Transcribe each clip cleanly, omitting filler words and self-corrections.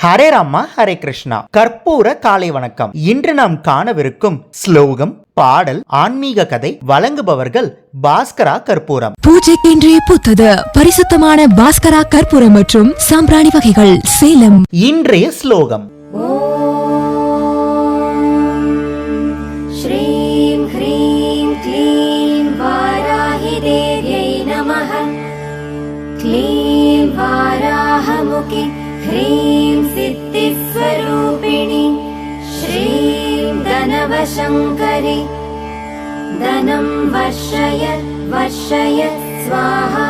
ஹரே ராமா ஹரே கிருஷ்ணா. கற்பூர காலை வணக்கம். இன்று நாம் காணவிருக்கும் ஸ்லோகம், பாடல், ஆன்மீக கதை வழங்குபவர்கள் பாஸ்கரா கற்பூரம். பூஜைக்கென்றே புத்தது பரிசுத்தமான பாஸ்கரா கற்பூரம் மற்றும் சாம்பிராணி வகைகள், சேலம். இன்றைய ஸ்லோகம்: ஸ்ரீம் ஹ்ரீம் க்ளீம் வாராஹி தேவ்யை நமஹ. க்ளீம் வாராஹமுகி ह्रीं सिद्धिस्वरूपिणि. श्रीं धनवशङ्करि धनं वर्षय वर्षय स्वाहा.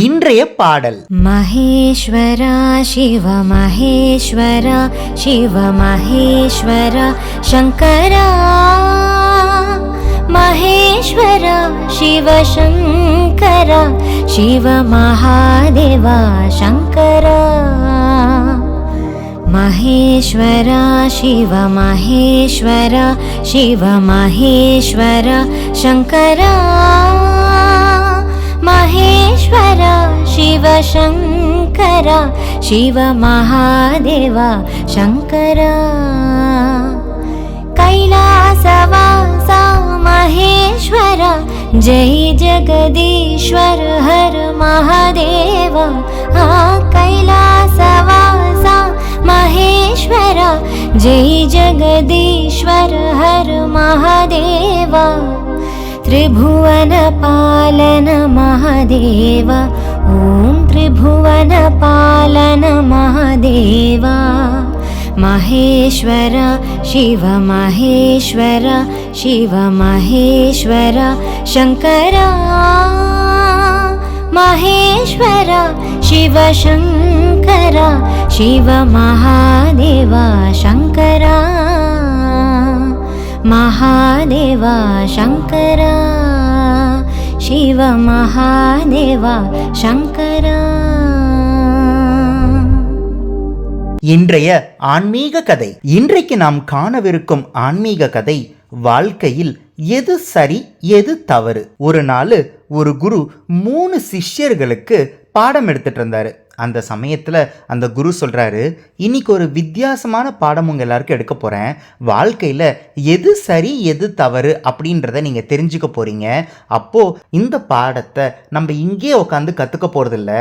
இன்றைய பாடல்: महेश्वरा शिव महेश्वरा शिव महेश्वरा शङ्करा. महेश्वरा शिव शङ्करा शिव महादेवा शङ्करा. महेश्वरा शिव महेश्वरा शिव महेश्वरा शङ्करा. महेश्वरा शिव शङ्करा शिव महादेवा शङ्करा. कैलासवासा महेश्वरा जय जगदीश्वर हर महादेवा. कैलासवासा महेश्वरा जय जगदीश्वर हर महादेवा. त्रिभुवन पालन महादेवा ॐ त्रिभुवन पालन महादेवा. महेश्वरा शिव महेश्वरा शिव महेश्वरा शङ्करा. महेश्वरा शिव शङ्करा शिव महादेवा शङ्करा. महादेवा शङ्करा शिव महादेवा शङ्करा. இன்றைய ஆன்மீக கதை. இன்றைக்கு நாம் காணவிருக்கும் ஆன்மீக கதை, வாழ்க்கையில் எது சரி எது தவறு. ஒரு நாள் ஒரு குரு 3 சிஷ்யர்களுக்கு பாடம் எடுத்துட்டு இருந்தாரு. அந்த சமயத்தில் அந்த குரு சொல்கிறாரு, இன்னைக்கு ஒரு வித்தியாசமான பாடம் உங்கள் எல்லாருக்கும் எடுக்க போகிறேன். வாழ்க்கையில் எது சரி எது தவறு அப்படின்றத நீங்கள் தெரிஞ்சுக்க போகிறீங்க. அப்போது இந்த பாடத்தை நம்ம இங்கே உட்காந்து கற்றுக்க போகிறதில்ல,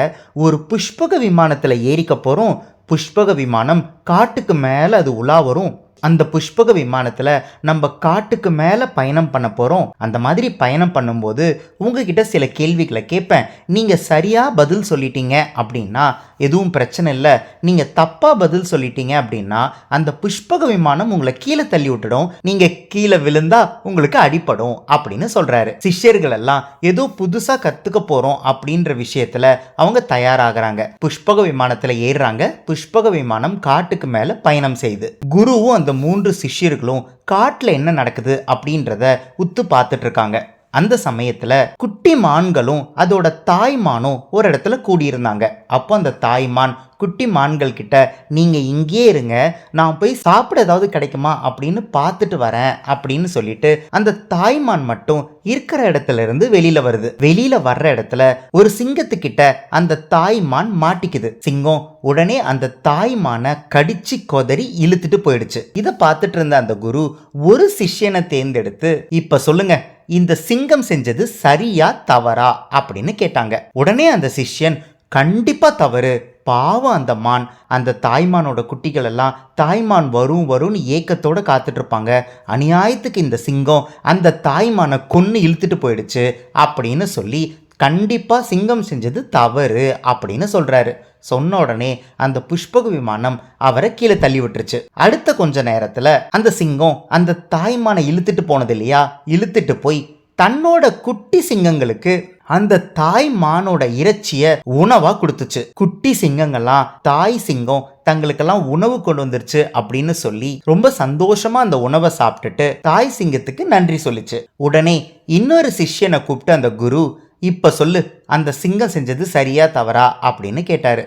ஒரு புஷ்பக விமானத்தில் ஏறிக்க போகிறோம். புஷ்பக விமானம் காட்டுக்கு மேலே அது உலா வரும். அந்த புஷ்பக விமானத்தில் நம்ம காட்டுக்கு மேலே பயணம் பண்ண போகிறோம். அந்த மாதிரி பயணம் பண்ணும்போது உங்ககிட்ட சில கேள்விகளை கேட்பேன். நீங்கள் சரியாக பதில் சொல்லிட்டீங்க அப்படின்னா எதுவும் பிரச்சனை இல்லை. நீங்கள் தப்பாக பதில் சொல்லிட்டீங்க அப்படின்னா அந்த புஷ்பக விமானம் உங்களை கீழே தள்ளி விட்டுடும். நீங்கள் கீழே விழுந்தா உங்களுக்கு அடிப்படும் அப்படின்னு சொல்கிறாரு. சிஷ்யர்கள் எல்லாம் ஏதோ புதுசாக கற்றுக்க போகிறோம் அப்படின்ற விஷயத்தில் அவங்க தயாராகிறாங்க. புஷ்பக விமானத்தில் ஏறுறாங்க. புஷ்பக விமானம் காட்டுக்கு மேலே பயணம் செய்யுது. குருவும் அந்த 3 சிஷ்யர்களும் காட்டில் என்ன நடக்குது அப்படின்றத உத்து பார்த்துட்டு இருக்காங்க. அந்த சமயத்துல குட்டி மான்களும் அதோட தாய்மானும் ஒரு இடத்துல கூடியிருந்தாங்க. அப்போ அந்த தாய்மான் குட்டி மான்கள் கிட்ட, நீங்க இங்கே இருங்க, நான் போய் சாப்பிட ஏதாவது கிடைக்குமா அப்படின்னு பார்த்துட்டு வரேன் அப்படின்னு சொல்லிட்டு அந்த தாய்மான் மட்டும் இருக்கிற இடத்துல இருந்து வெளியில வருது. வெளியில வர்ற இடத்துல ஒரு சிங்கத்துக்கிட்ட அந்த தாய்மான் மாட்டிக்குது. சிங்கம் உடனே அந்த தாய்மான கடிச்சு கொதறி இழுத்துட்டு போயிடுச்சு. இதை பார்த்துட்டு இருந்த அந்த குரு ஒரு சிஷ்யனை தேர்ந்தெடுத்து, இப்ப சொல்லுங்க, இந்த சிங்கம் செஞ்சது சரியா தவறா அப்படின்னு கேட்டாங்க. உடனே அந்த சிஷ்யன், கண்டிப்பா தவறு, பாவம் அந்த மான், அந்த தாய்மானோட குட்டிகள் எல்லாம் தாய்மான் வரும்னு ஏக்கத்தோட காத்துட்டு இருப்பாங்க. அநியாயத்துக்கு இந்த சிங்கம் அந்த தாய்மானை கொன்னு இழுத்துட்டு போயிடுச்சு அப்படின்னு சொல்லி கண்டிப்பா சிங்கம் செஞ்சது தவறு அப்படின்னு சொல்றாரு. சொன்ன உடனே அந்த புஷ்பக விமானம் அவரை கீழே தள்ளி விட்டுருச்சு. அடுத்த கொஞ்ச நேரத்துல அந்த சிங்கம் அந்த தாய்மானை இழுத்துட்டு போனது இல்லையா, இழுத்துட்டு போய் தன்னோட குட்டி சிங்கங்களுக்கு அந்த தாய்மானோட இறைச்சிய உணவா கொடுத்துச்சு. குட்டி சிங்கங்கள்லாம் தாய் சிங்கம் தங்களுக்கெல்லாம் உணவு கொண்டு வந்துருச்சு அப்படின்னு சொல்லி ரொம்ப சந்தோஷமா அந்த உணவை சாப்பிட்டுட்டு தாய் சிங்கத்துக்கு நன்றி சொல்லிச்சு. உடனே இன்னொரு சிஷ்யனை கூப்பிட்டு அந்த குரு, இப்ப சொல்லு, அந்த சிங்கம் செஞ்சது சரியா தவறா அப்படின்னு கேட்டாரு.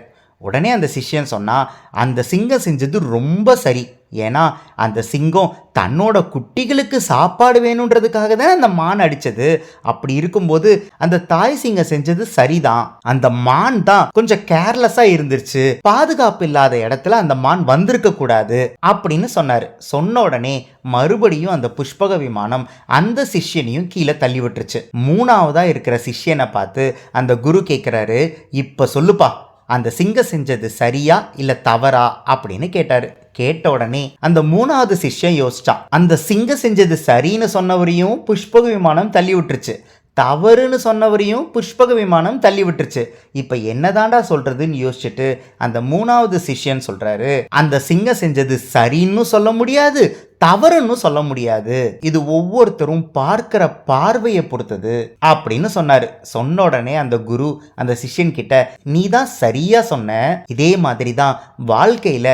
உடனே அந்த சிஷ்யன் சொன்னா, அந்த சிங்கம் செஞ்சது ரொம்ப சரி. ஏன்னா அந்த சிங்கம் தன்னோட குட்டிகளுக்கு சாப்பாடு வேணுன்றதுக்காக தான் அந்த மான் அடிச்சது. அப்படி இருக்கும்போது அந்த தாய் சிங்கம் செஞ்சது சரிதான். அந்த மான் தான் கொஞ்சம் கேர்லெஸ்ஸா இருந்துருச்சு, பாதுகாப்பு இல்லாத இடத்துல அந்த மான் வந்திருக்க கூடாது அப்படின்னு சொன்னாரு. சொன்ன உடனே மறுபடியும் அந்த புஷ்பக விமானம் அந்த சிஷ்யனையும் கீழே தள்ளி விட்டுருச்சு. மூணாவதா இருக்கிற சிஷ்யனை பார்த்து அந்த குரு கேட்கிறாரு, இப்ப சொல்லுப்பா, அந்த சிங்கம் செஞ்சது சரியா இல்ல தவறா அப்படின்னு கேட்டாரு. கேட்ட உடனே அந்த மூணாவது சிஷ்யன் யோசிச்சான். அந்த சிங்கம் செஞ்சது சரின்னு சொன்னவரையும் புஷ்பக விமானம் தள்ளி விட்டுருச்சு, தவறுன்னு சொன்னவரையும் புஷ்பக விமானம் தள்ளி விட்டுருச்சு. இப்ப என்னதாண்டா சொல்றதுன்னு யோசிச்சுட்டு அந்த மூணாவது சிஷ்யன் சொல்றாரு, அந்த சிங்கம் செஞ்சது சரின்னு சொல்ல முடியாது, தவறுன்னு சொல்ல முடியாது, இது ஒவ்வொருத்தரும் பார்க்கிற பார்வையை பொறுத்தது அப்படின்னு சொன்னாரு. சொன்ன உடனே அந்த குரு அந்த சிஷ்யன் கிட்ட, நீ தான் சரியா சொன்ன, இதே மாதிரி தான் வாழ்க்கையில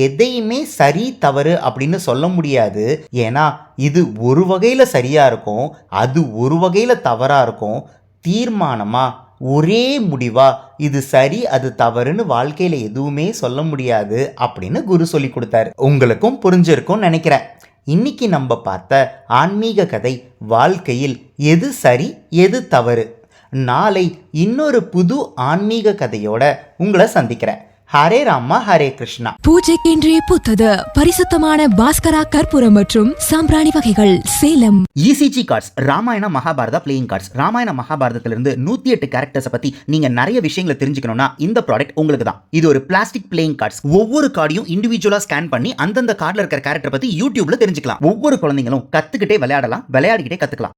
எதையுமே சரி தவறு அப்படின்னு சொல்ல முடியாது. ஏன்னா இது ஒரு வகையில சரியா இருக்கும், அது ஒரு வகையில தவறா இருக்கும். தீர்மானமா ஒரே முடிவா இது சரி அது தவறுன்னு வாழ்க்கையில எதுவுமே சொல்ல முடியாது அப்படின்னு குரு சொல்லி கொடுத்தாரு. உங்களுக்கும் புரிஞ்சிருக்கும் நினைக்கிறேன். இன்னைக்கு நம்ம பார்த்த ஆன்மீக கதை வாழ்க்கையில் எது சரி எது தவறு. நாளை இன்னொரு புது ஆன்மீக கதையோட உங்களை சந்திக்கிறேன். ஹரே ராமா ஹரே கிருஷ்ணா. பூஜைக்கென்றே பூத்தது பரிசுத்தமான பாஸ்கரா கற்பூரம் மற்றும் சாம்பிராணி வகைகள், Salem. ECG cards, Ramayana Mahabharata playing cards. ராமாயண மகாபாரதத்திலிருந்து 108 கேரக்டர்ஸை பத்தி நீங்க நிறைய விஷயங்களை தெரிஞ்சுக்கணும்னா இந்த ப்ராடக்ட் உங்களுக்கு தான். இது ஒரு பிளாஸ்டிக் பிளேயிங் கார்ட்ஸ். ஒவ்வொரு கார்டையும் இண்டிவிஜுவலா ஸ்கேன் பண்ணி அந்தந்த கார்டுல இருக்கிற கேரக்டர் பத்தி யூடியூப்ல தெரிஞ்சுக்கலாம். ஒவ்வொரு குழந்தைங்களும் கத்துக்கிட்டே விளையாடலாம், விளையாடிக்கிட்டே கத்துக்கலாம்.